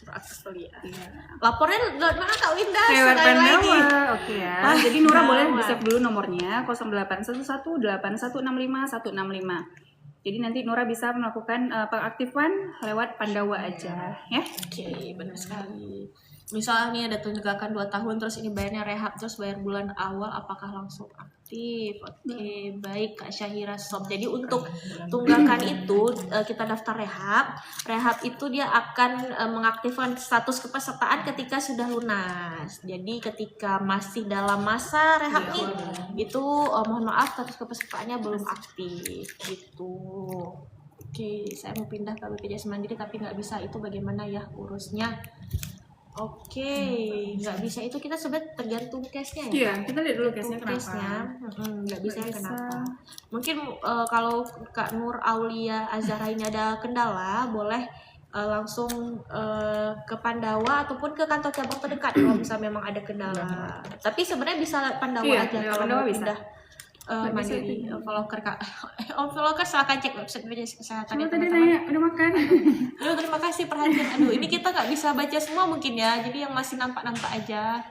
surat akses kuliah. Lapornya lewat mana Kak Winda? Lewat Sekali lagi. Pandawa. Oke ya. Jadi Nura boleh di-save dulu nomornya 08118165 Jadi nanti Nura bisa melakukan pengaktifan lewat Pandawa aja ya. Oke, benar sekali. Misalnya nih ada tunggakan 2 tahun terus ini bayarnya rehab terus bayar bulan awal apakah langsung aktif? Oke, baik Kak Syahira Sob. Jadi untuk tunggakan itu kita daftar rehab. Rehab itu dia akan mengaktifkan status kepesertaan ketika sudah lunas. Jadi ketika masih dalam masa rehab nih itu mohon maaf status kepesertaannya belum aktif gitu. Oke, saya mau pindah ke BPJS Mandiri tapi nggak bisa, itu bagaimana ya urusnya? Oke, nggak bisa itu kita sebenarnya tergantung case-nya ya. Iya, kita lihat dulu case-nya Case-nya, kenapa. nggak bisa Nggak kenapa? bisa. Mungkin kalau Kak Nur Aulia Azhara ini ada kendala, boleh langsung ke Pandawa ataupun ke kantor cabang terdekat kalau misalnya memang ada kendala. Tapi sebenarnya bisa Pandawa Iya, aja lewat kalau Pandawa mau bisa. pindah Mandiri. Vlogger Kak, vlogger silakan cek website BPJS Kesehatan ya Cuma tadi teman-teman. nanya udah makan. Aduh, terima kasih perhatian. Aduh, ini kita nggak bisa baca semua mungkin ya. Jadi yang masih nampak-nampak aja.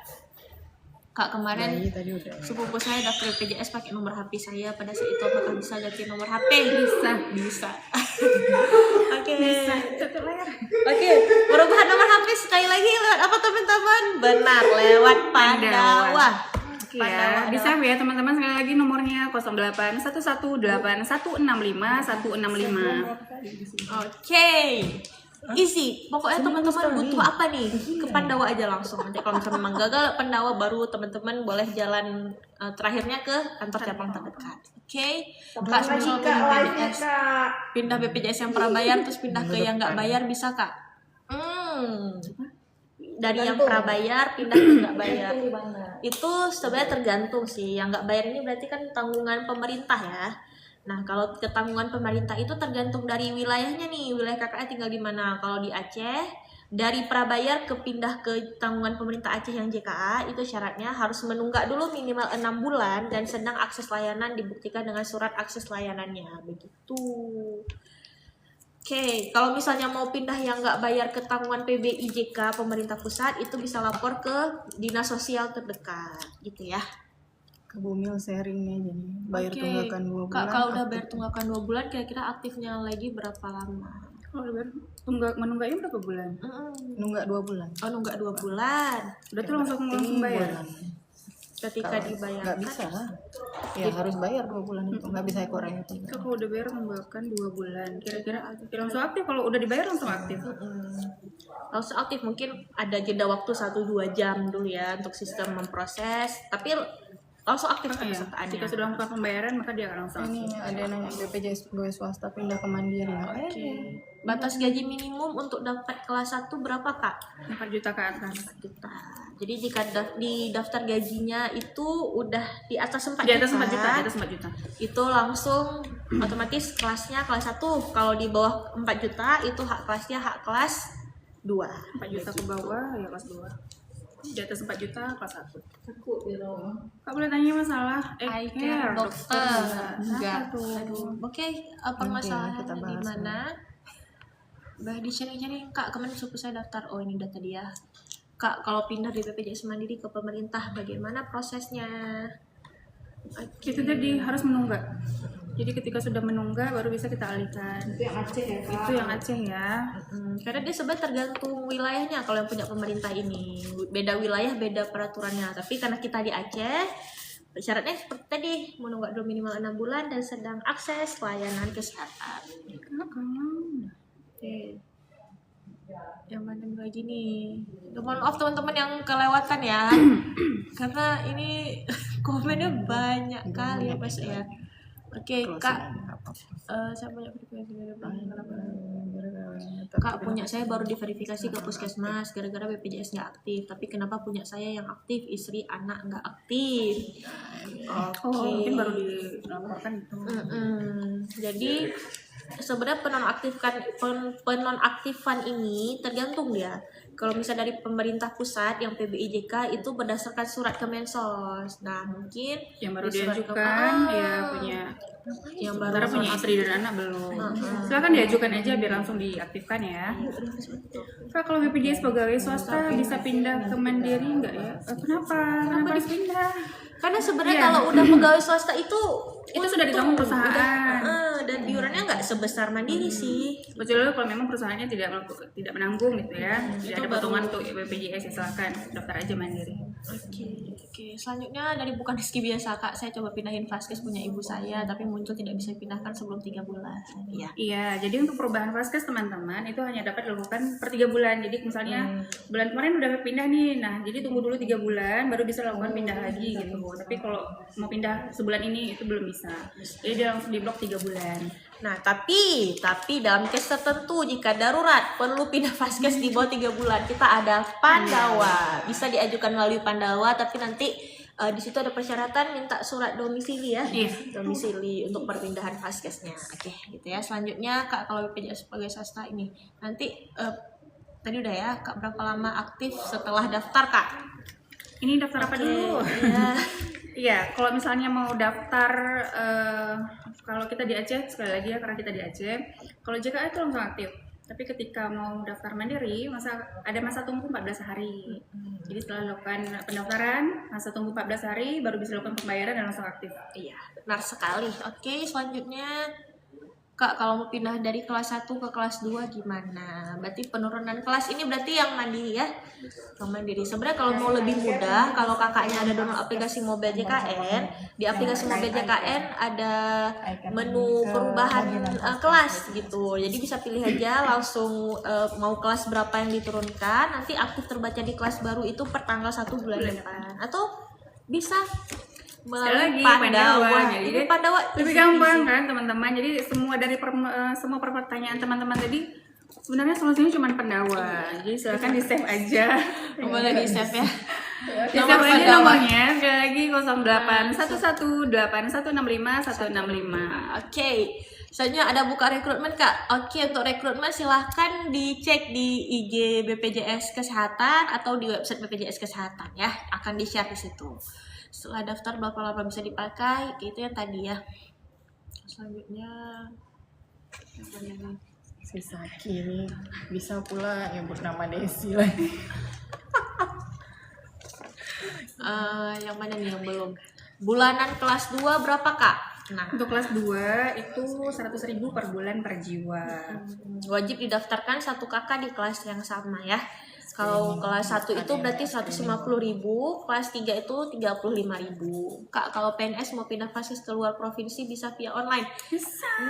Kak, kemarin tadi udah. sepupu saya daftar BPJS pakai nomor HP saya. Pada saat itu apakah bisa ganti nomor HP? Bisa. Oke. Tutup layar. Oke, perubahan nomor HP sekali lagi lewat apa teman-teman? Benar, lewat Pandawa. Oke ya, bisa ya teman-teman sekali lagi nomornya 08118165165165. Oke. Easy. Pokoknya teman-teman butuh apa nih? Ke Pandawa aja langsung. Nanti kalau misalnya memang gagal Pandawa baru teman-teman boleh jalan terakhirnya ke kantor cabang terdekat. Oke. Kak, misal pindah BPJS yang prabayar terus pindah ke yang nggak bayar bisa Kak? Dari yang prabayar pindah ke nggak bayar. Itu sebenarnya tergantung sih. Yang nggak bayar ini berarti kan tanggungan pemerintah ya. Nah, kalau ketanggungan pemerintah itu tergantung dari wilayahnya nih. Wilayah kakaknya tinggal di mana. Kalau di Aceh, dari prabayar ke pindah ke tanggungan pemerintah Aceh yang JKA, itu syaratnya harus menunggak dulu minimal 6 bulan dan sedang akses layanan dibuktikan dengan surat akses layanannya. Begitu. Oke, kalau misalnya mau pindah yang nggak bayar ke tanggungan PBIJK pemerintah pusat, itu bisa lapor ke dinas sosial terdekat, gitu ya. Ke Bumil sharingnya jadi bayar Oke. tunggakan 2 bulan. Kak, kalau udah bayar tunggakan 2 bulan, kira-kira aktifnya lagi berapa lama? Kalau udah menunggaknya berapa bulan? Nunggak 2 bulan. Oh, nunggak 2 bulan. Udah tuh langsung bayar. Ketika dibayarkan. Nggak bisa. Ya harus bayar 2 bulan itu. Nggak bisa kurang itu. Itu kalau udah bayar menunggakkan 2 bulan. Kira-kira langsung aktif, kalau udah dibayar langsung aktif. Langsung aktif, mungkin ada jeda waktu 1-2 jam dulu ya untuk sistem memproses, tapi langsung aktif kepesertaannya. Jika sudah melakukan pembayaran maka dia akan langsung Ini aktif. ada nanya BPJS pegawai swasta pindah ke Mandiri. Oke. Batas gaji minimum untuk dapat kelas 1 berapa Kak? 4 juta ke atas. 4 juta. Jadi jika di daftar gajinya itu udah di atas 4 Di atas juta, 4 juta, di atas 4 juta. itu langsung otomatis kelasnya kelas 1. Kalau di bawah 4 juta itu hak kelasnya hak kelas 2. 4 juta ke bawah ya kelas 2. Di atas 4 juta kelas 1. Kak boleh tanya masalah Eye care dokter. Enggak. Apa tuh? Aduh. Oke, permasalahannya di mana? Bah di sharing-sharing Kak, kemarin suku saya daftar. Oh, ini udah tadi ya. Kak, kalau pindah dari BPJS Mandiri ke pemerintah bagaimana prosesnya? Itu tadi harus menunggak. Jadi ketika sudah menunggak baru bisa kita alihkan. Itu yang Aceh ya Kak? Itu yang Aceh ya. Karena dia sebenarnya tergantung wilayahnya. Kalau yang punya pemerintah ini beda wilayah beda peraturannya. Tapi karena kita di Aceh, syaratnya seperti tadi menunggak dulu minimal 6 bulan dan sedang akses layanan kesehatan. Oke. Yang mana lagi nih? Mohon maaf teman-teman yang kelewatan ya. Karena ini komennya banyak kali ya Mas ya. Oke, Kak. Saya punya verifikasi Kak, punya saya baru diverifikasi ke puskesmas gara-gara BPJS nggak aktif. Tapi kenapa punya saya yang aktif, istri, anak nggak aktif? Oke. Mungkin baru dilaporkan gitu. Jadi sebenarnya penonaktifan ini tergantung dia. Kalau misalnya dari pemerintah pusat yang PBIJK itu berdasarkan surat Kemensos. Nah, mungkin Yang baru di surat diajukan ya punya yang sementara baru punya istri dan anak belum. Silakan diajukan aja biar langsung diaktifkan ya. Kak, kalau BPJS pegawai swasta bisa pindah ke Mandiri enggak ya? Kenapa? Kenapa harus pindah? karena sebenarnya Iya. kalau udah pegawai swasta itu Sudah ditanggung perusahaan. dan iurannya nggak sebesar Mandiri sih. Kecuali kalau memang perusahaannya tidak menanggung gitu ya. Tidak Itu ada baru- potongan untuk BPJS ya silakan daftar aja Mandiri. Oke. Selanjutnya dari bukan rezeki biasa Kak, saya coba pindahin Vaskes punya ibu saya, tapi muncul tidak bisa dipindahkan sebelum 3 bulan. Iya. Iya, jadi untuk perubahan Vaskes teman-teman itu hanya dapat dilakukan per 3 bulan. Jadi misalnya bulan kemarin udah pindah nih, nah jadi tunggu dulu 3 bulan baru bisa lakukan pindah lagi gitu. Tapi kalau mau pindah sebulan ini itu belum bisa. Jadi dia langsung diblok 3 bulan. Nah, tapi dalam case tertentu jika darurat perlu pindah Vaskes di bawah 3 bulan, kita ada Pandawa. Bisa diajukan melalui Pandawa, tapi nanti di situ ada persyaratan minta surat domisili ya. Iya. Domisili untuk perpindahan Vaskesnya. Oke, gitu ya. Selanjutnya Kak, kalau BPJS sebagai swasta ini nanti tadi udah ya, Kak berapa lama aktif setelah daftar, Kak? Ini daftar apa dulu? Iya. Iya, kalau misalnya mau daftar, kalau kita di Aceh, sekali lagi ya karena kita di Aceh, kalau JKA itu langsung aktif. Tapi ketika mau daftar Mandiri, ada masa tunggu 14 hari. Jadi setelah lakukan pendaftaran, masa tunggu 14 hari, baru bisa lakukan pembayaran dan langsung aktif. Iya, benar sekali. Oke, selanjutnya Kak, kalau mau pindah dari kelas 1 ke kelas 2 gimana? Berarti penurunan kelas ini berarti yang mandiri ya? Yang mandiri. Sebenarnya kalau mau lebih mudah, kalau kakaknya ada download aplikasi Mobile JKN, di aplikasi Mobile JKN ada menu perubahan kelas gitu. Jadi bisa pilih aja langsung mau kelas berapa yang diturunkan, nanti aktif terbaca di kelas baru itu per tanggal 1 bulan depan. Atau bisa melalui Sekali lagi, Pandawa. Jadi Ini Pandawa lebih gampang kan teman-teman. Jadi semua dari semua pertanyaan teman-teman tadi sebenarnya solusinya cuma Pandawa. Jadi silakan di save aja. Boleh di save ya. Di save aja nomornya. Sekali lagi 08118165 165. Oke. Selanjutnya ada buka rekrutmen Kak. Oke, untuk rekrutmen silahkan dicek di IG BPJS Kesehatan atau di website BPJS Kesehatan ya. Akan di-share di situ. Setelah daftar berapa lama bisa dipakai, itu yang tadi ya. Selanjutnya Si Saki ini bisa pula nyebut nama Desi lagi. yang mana nih yang belum? Bulanan kelas 2 berapa Kak? Nah, Untuk kelas 2 itu 100.000 per bulan per jiwa. wajib didaftarkan satu kakak di kelas yang sama ya. Kalau kelas 1 itu berarti 150.000, kelas 3 itu 35.000. Kak, kalau PNS mau pindah Vaskes ke luar provinsi bisa via online?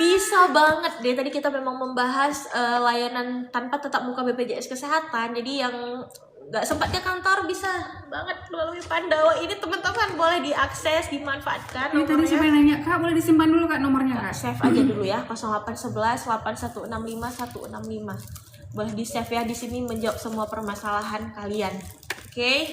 Bisa banget deh. Tadi kita memang membahas layanan tanpa tetap muka BPJS Kesehatan. Jadi yang nggak sempat ke kantor bisa banget melalui Pandawa ini teman-teman, boleh diakses, dimanfaatkan Ini tadi siapa yang nanya, Kak boleh disimpan dulu Kak nomornya Kak? Save aja dulu ya 0811 8165 165. Boleh di save ya, di sini menjawab semua permasalahan kalian. Oke.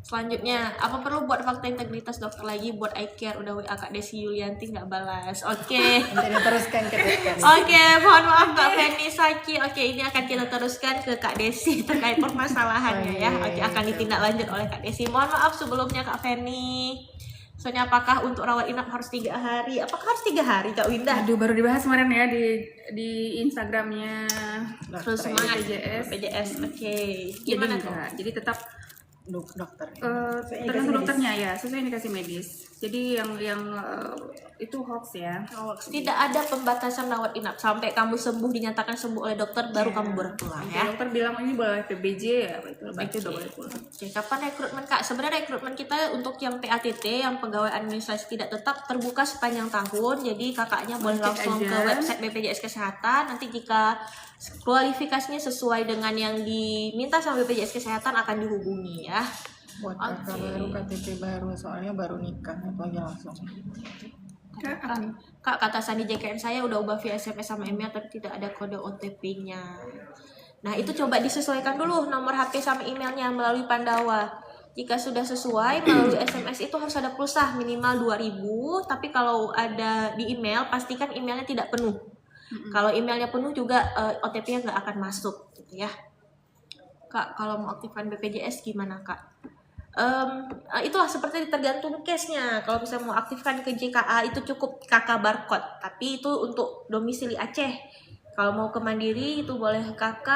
Selanjutnya, apa perlu buat fakta integritas dokter lagi buat I Care? Udah WA Kak Desi Yulianti nggak balas. Oke. Nanti diteruskan ke depan. Oke, mohon maaf Kak Feni Saki. Oke, ini akan kita teruskan ke Kak Desi terkait permasalahannya ya. Oke, akan ditindaklanjut oleh Kak Desi. Mohon maaf sebelumnya Kak Feni. Soalnya apakah untuk rawat inap harus 3 hari? Apakah harus 3 hari Kak Winda? Aduh baru dibahas kemarin ya di Instagramnya Terus semangat BPJS. BPJS. Oke. Jadi Gimana tuh? enggak. Jadi tetap Dokter. tergantung dokternya ya, sesuai indikasi medis. Jadi yang itu hoax ya. Tidak ada pembatasan rawat inap sampai kamu sembuh, dinyatakan sembuh oleh dokter baru kamu boleh pulang Oke, ya. dokter bilang ini boleh PBJ ya, itu udah boleh pulang. Oke, kapan rekrutmen Kak? Sebenarnya rekrutmen kita untuk yang PATT, yang pegawai administrasi tidak tetap, terbuka sepanjang tahun. Jadi kakaknya boleh Cek langsung ke aja. website BPJS Kesehatan. Nanti jika kualifikasinya sesuai dengan yang diminta sama BPJS Kesehatan akan dihubungi ya. Buat kakak baru, KTP baru, soalnya baru nikah itu aja langsung. Kak, kata Sandi JKN saya udah ubah via SMS sama email tapi tidak ada kode OTP-nya. Nah, itu coba disesuaikan dulu nomor HP sama emailnya melalui Pandawa. Jika sudah sesuai melalui SMS itu harus ada pulsa minimal 2.000, tapi kalau ada di email pastikan emailnya tidak penuh. Kalau emailnya penuh juga OTP-nya nggak akan masuk gitu ya. Kak, kalau mau aktifkan BPJS gimana Kak? Itulah seperti tergantung case-nya. Kalau misalnya mau aktifkan ke JKA itu cukup KK barcode, tapi itu untuk domisili Aceh. Kalau mau ke Mandiri itu boleh KK